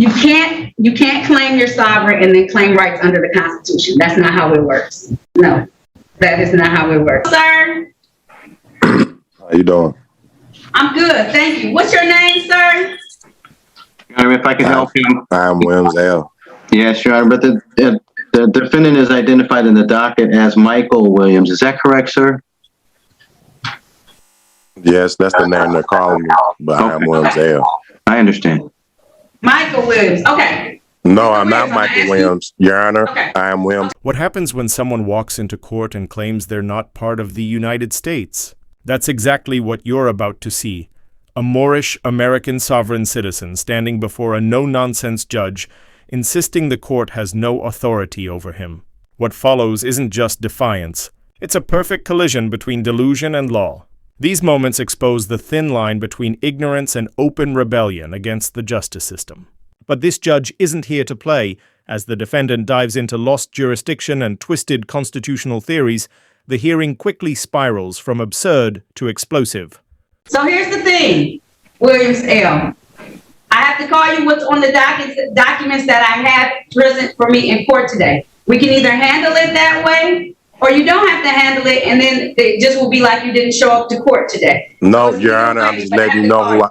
You can't claim you're sovereign and then claim rights under the Constitution. That's not how it works. No, that is not how it works. Sir? How you doing? I'm good, thank you. What's your name, sir? If I can help you. I'm Williams L. Yes, Your Honor, but the defendant is identified in the docket as Michael Williams. Is that correct, sir? Yes, that's the name they're calling me, but I am Williams L. I understand. Michael Williams, okay. No, I'm not Michael Williams, Your Honor. Okay. I am Williams. What happens when someone walks into court and claims they're not part of the United States? That's exactly what you're about to see. A Moorish American sovereign citizen standing before a no-nonsense judge, insisting the court has no authority over him. What follows isn't just defiance. It's a perfect collision between delusion and law. These moments expose the thin line between ignorance and open rebellion against the justice system. But this judge isn't here to play. As the defendant dives into lost jurisdiction and twisted constitutional theories, the hearing quickly spirals from absurd to explosive. So here's the thing, Williams L. I have to call you what's on the documents that I have present for me in court today. We can either handle it that way, or you don't have to handle it, and then it just will be like you didn't show up to court today. No, Your Honor, I'm just letting you know who I.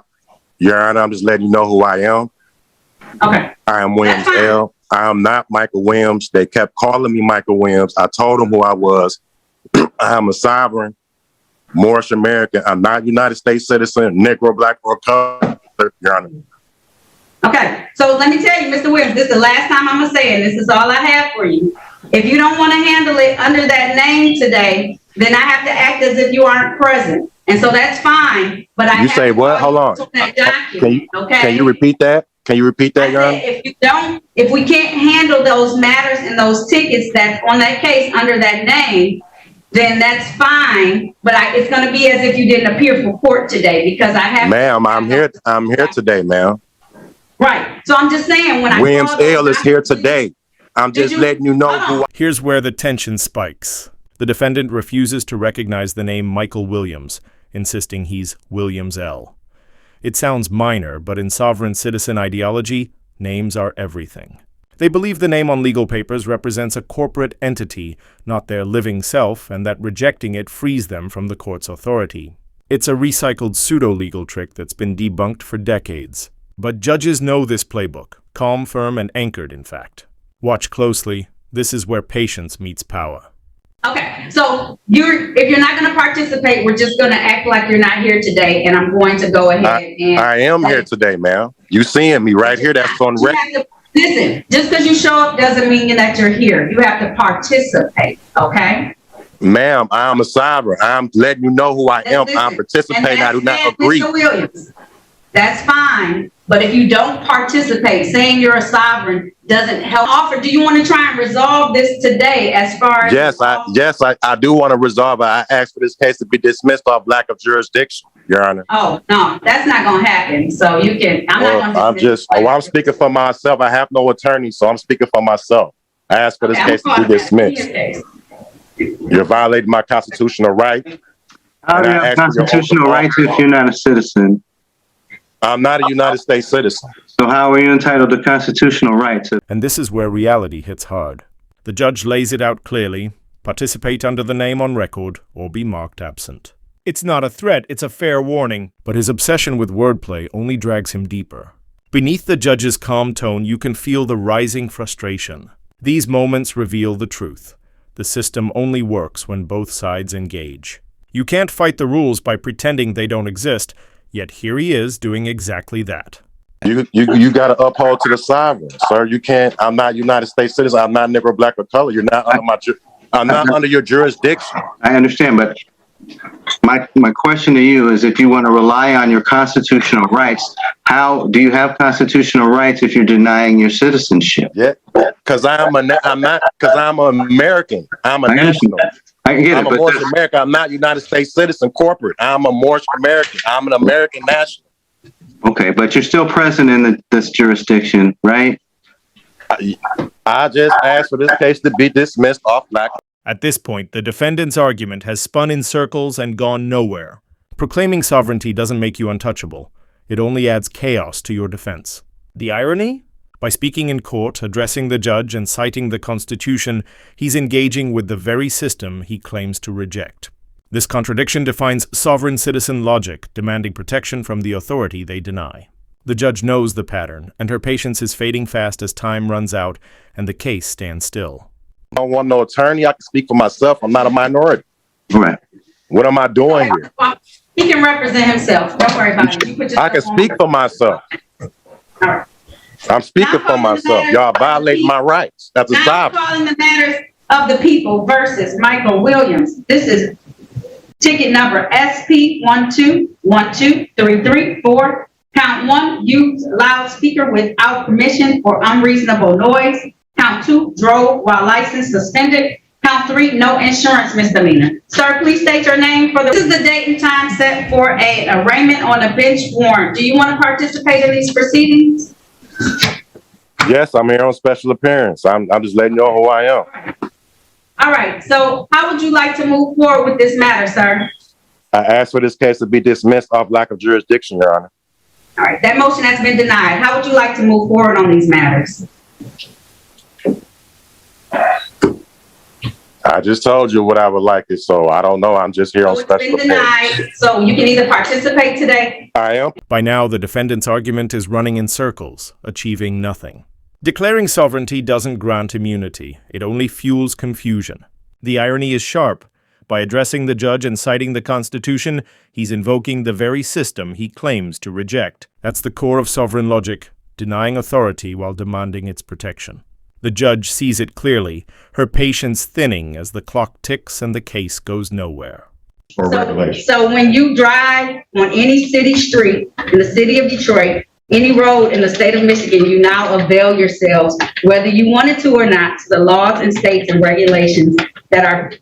Your Honor, I'm just letting you know who I am. Okay. I am Williams L. I am not Michael Williams. They kept calling me Michael Williams. I told them who I was. I am a sovereign, Moorish American. I'm not United States citizen, Negro, Black, or color, Your Honor. Okay, so let me tell you, Mr. Williams, this is the last time I'm gonna say it. This is all I have for you. If you don't want to handle it under that name today, then I have to act as if you aren't present, and so that's fine. But I You have say to what? call Hold you on. that document, Can you repeat that? Can you repeat that, Your Honor? If we can't handle those matters and those tickets that's on that case under that name, then that's fine. But it's going to be as if you didn't appear for court today because I have. Ma'am, I'm here today, ma'am. Right. So I'm just saying when Williams L is here today. I'm just letting you know who. Here's where the tension spikes. The defendant refuses to recognize the name Michael Williams, insisting he's Williams L. It sounds minor, but in sovereign citizen ideology, names are everything. They believe the name on legal papers represents a corporate entity, not their living self, and that rejecting it frees them from the court's authority. It's a recycled pseudo-legal trick that's been debunked for decades. But judges know this playbook, calm, firm, and anchored, in fact. Watch closely. This is where patience meets power. Okay, so if you're not going to participate, we're just going to act like you're not here today, and I'm going to go ahead and. I am here today, ma'am. You seeing me right here? That's on record. Listen, just because you show up doesn't mean that you're here. You have to participate, okay? Ma'am, I'm a sovereign. I'm letting you know who I am. I'm participating. I do not agree. Mr. Williams, that's fine. But if you don't participate, saying you're a sovereign doesn't help. Do you want to try and resolve this today as far as... Yes, I do want to resolve it. I asked for this case to be dismissed off lack of jurisdiction, Your Honor. Oh, no, that's not going to happen. So you can... I'm speaking for myself. I have no attorney, so I'm speaking for myself. I asked for this case to be dismissed. You're violating my constitutional right. How do you have constitutional rights if you're not a citizen? I'm not a United States citizen. So how are you entitled to constitutional rights? And this is where reality hits hard. The judge lays it out clearly. Participate under the name on record or be marked absent. It's not a threat, it's a fair warning. But his obsession with wordplay only drags him deeper. Beneath the judge's calm tone, you can feel the rising frustration. These moments reveal the truth. The system only works when both sides engage. You can't fight the rules by pretending they don't exist. Yet here he is doing exactly that. You got to uphold to the sovereign, sir. You can't. I'm not United States citizen. I'm not Negro, Black, or color. You're not under I'm not under your jurisdiction. I understand, but my question to you is, if you want to rely on your constitutional rights, how do you have constitutional rights if you're denying your citizenship? Yeah, because I'm American. I'm a national. I get I'm a Moorish American. I'm not United States citizen corporate. I'm a Moorish American. I'm an American national. Okay, but you're still present in this jurisdiction, right? I just asked for this case to be dismissed off lack. At this point, the defendant's argument has spun in circles and gone nowhere. Proclaiming sovereignty doesn't make you untouchable. It only adds chaos to your defense. The irony? By speaking in court, addressing the judge, and citing the Constitution, he's engaging with the very system he claims to reject. This contradiction defines sovereign citizen logic, demanding protection from the authority they deny. The judge knows the pattern, and her patience is fading fast as time runs out and the case stands still. I don't want no attorney. I can speak for myself. I'm not a minority. Right. What am I doing here? He can represent himself. Don't worry about it. You put I can yourself on speak record. for myself. All right. I'm speaking for myself. Y'all violating my rights. That's a Now I'm sovereign. calling the matters of the people versus Michael Williams. This is ticket number SP 1212334. Count 1, use loudspeaker without permission or unreasonable noise. Count 2, drove while license suspended. Count 3, no insurance misdemeanor. Sir, please state your name for the. This is the date and time set for an arraignment on a bench warrant. Do you want to participate in these proceedings? Yes, I'm here on special appearance. I'm just letting you know who I am. All right. So how would you like to move forward with this matter, sir? I asked for this case to be dismissed off lack of jurisdiction, Your Honor. All right. That motion has been denied. How would you like to move forward on these matters? I just told you what I would like it, so I don't know. I'm just here on So it's special been appearance. denied. So you can either participate today. I am. By now, the defendant's argument is running in circles, achieving nothing. Declaring sovereignty doesn't grant immunity. It only fuels confusion. The irony is sharp. By addressing the judge and citing the Constitution, he's invoking the very system he claims to reject. That's the core of sovereign logic, denying authority while demanding its protection. The judge sees it clearly, her patience thinning as the clock ticks and the case goes nowhere. So when you drive on any city street in the city of Detroit, any road in the state of Michigan, you now avail yourselves, whether you wanted to or not, to the laws and states and regulations that are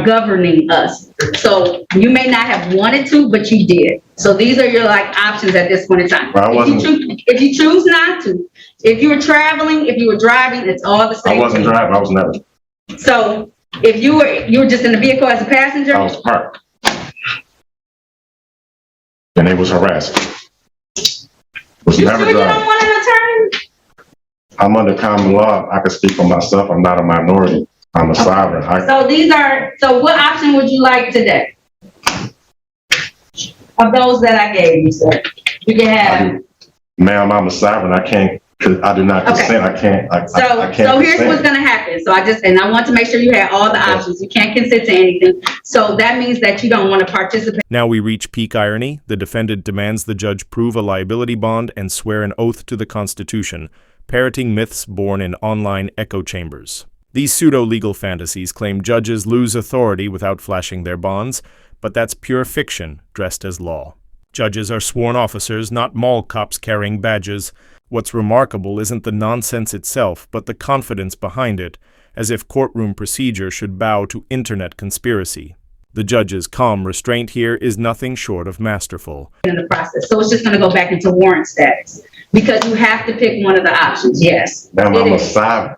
governing us. So you may not have wanted to, but you did. So these are your options at this point in time. If you choose not to, if you were traveling, if you were driving, it's all the same. I wasn't driving. I was never. So if you were just in the vehicle as a passenger? I was parked. And it was harassing. You sure you don't want an attorney? I'm under common law. I can speak for myself. I'm not a minority. I'm a sovereign. So what option would you like today? Of those that I gave you, sir. You can have. Ma'am, I'm a sovereign. I do not consent. I can't. I can't So here's consent. what's gonna happen. So I want to make sure you have all the options. You can't consent to anything. So that means that you don't want to participate. Now we reach peak irony. The defendant demands the judge prove a liability bond and swear an oath to the Constitution, parroting myths born in online echo chambers. These pseudo-legal fantasies claim judges lose authority without flashing their bonds, but that's pure fiction dressed as law. Judges are sworn officers, not mall cops carrying badges. What's remarkable isn't the nonsense itself, but the confidence behind it, as if courtroom procedure should bow to internet conspiracy. The judge's calm restraint here is nothing short of masterful. In the process. So it's just gonna go back into warrant status because you have to pick one of the options. Yes. Ma'am, I'm a sovereign.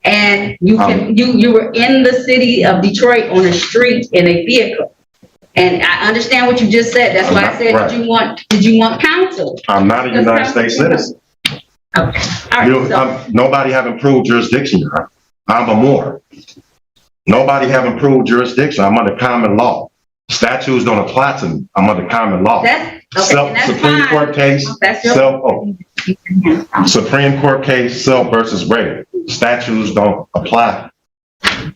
And you were in the city of Detroit on a street in a vehicle. And I understand what you just said. That's why I said, right. did you want counsel? I'm not a United States citizen. Okay. All right. Nobody haven't proved jurisdiction. I'm a Moor. Nobody haven't proved jurisdiction. I'm under common law. Statutes don't apply to me. I'm under common law. Supreme Court case, Supreme Court case, Self versus Ray. Statutes don't apply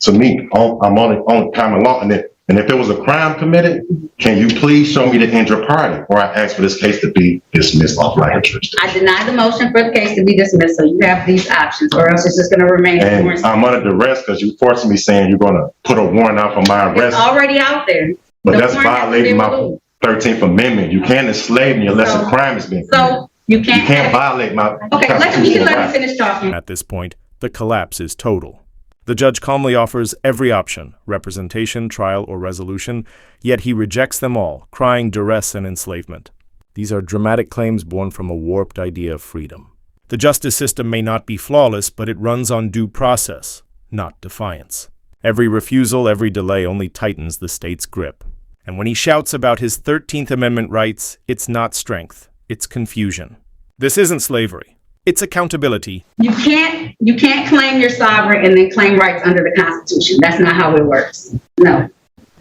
to me. I'm on common law. And if there was a crime committed, can you please show me the injured party? Or I ask for this case to be dismissed off lack of jurisdiction. I deny the motion for the case to be dismissed, so you have these options, or else it's just going to remain. And I'm under duress because you forced me saying you're going to put a warrant out for my arrest. It's already out there. But that's violating my 13th Amendment. You can't enslave me unless a crime is being committed. So you can't violate my constitutional right. Let me finish talking. At this point, the collapse is total. The judge calmly offers every option, representation, trial, or resolution, yet he rejects them all, crying duress and enslavement. These are dramatic claims born from a warped idea of freedom. The justice system may not be flawless, but it runs on due process, not defiance. Every refusal, every delay only tightens the state's grip. And when he shouts about his 13th Amendment rights, it's not strength, it's confusion. This isn't slavery. It's accountability. You can't claim you're sovereign and then claim rights under the Constitution. That's not how it works. No,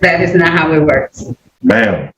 that is not how it works. Ma'am,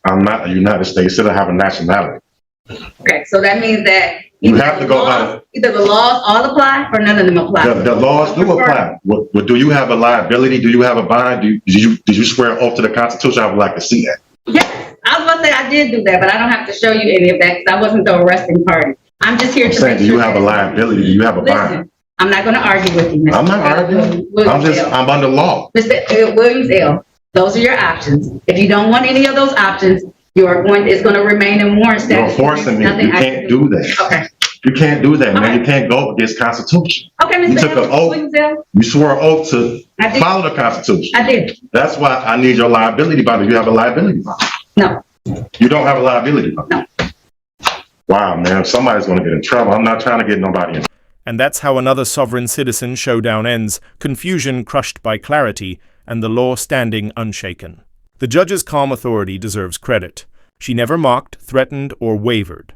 I'm not a United States citizen. I have a nationality. Okay, so that means that You have to go by either the laws all apply or none of them apply. the laws do apply. What do you have a liability? Do you have a bond? Did you swear an oath to the Constitution? I would like to see that. Yes, I was gonna say I did do that, but I don't have to show you any of that because I wasn't the arresting party. I'm just here I'm to saying, make do you sure have a that- liability? Do you have a bond? Listen, I'm not gonna argue with you, Mr. I'm not arguing. Williams L. I'm under law. Mr. Williams L. Those are your options. If you don't want any of those options, it's gonna remain in warrant You're statute. forcing me. Nothing You I can't can do that. Okay. You can't do that, man. Okay. You can't go against Constitution. Okay, You Mr. took an oath. Williams L. You swore an oath to I did. follow the Constitution. I did. That's why I need your liability bond. Do you have a liability bond? No. You don't have a liability bond? No. Wow, man. Somebody's going to get in trouble. I'm not trying to get nobody in. And that's how another sovereign citizen showdown ends, confusion crushed by clarity, and the law standing unshaken. The judge's calm authority deserves credit. She never mocked, threatened, or wavered.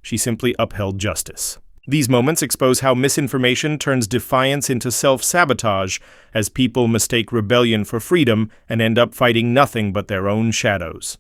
She simply upheld justice. These moments expose how misinformation turns defiance into self-sabotage as people mistake rebellion for freedom and end up fighting nothing but their own shadows.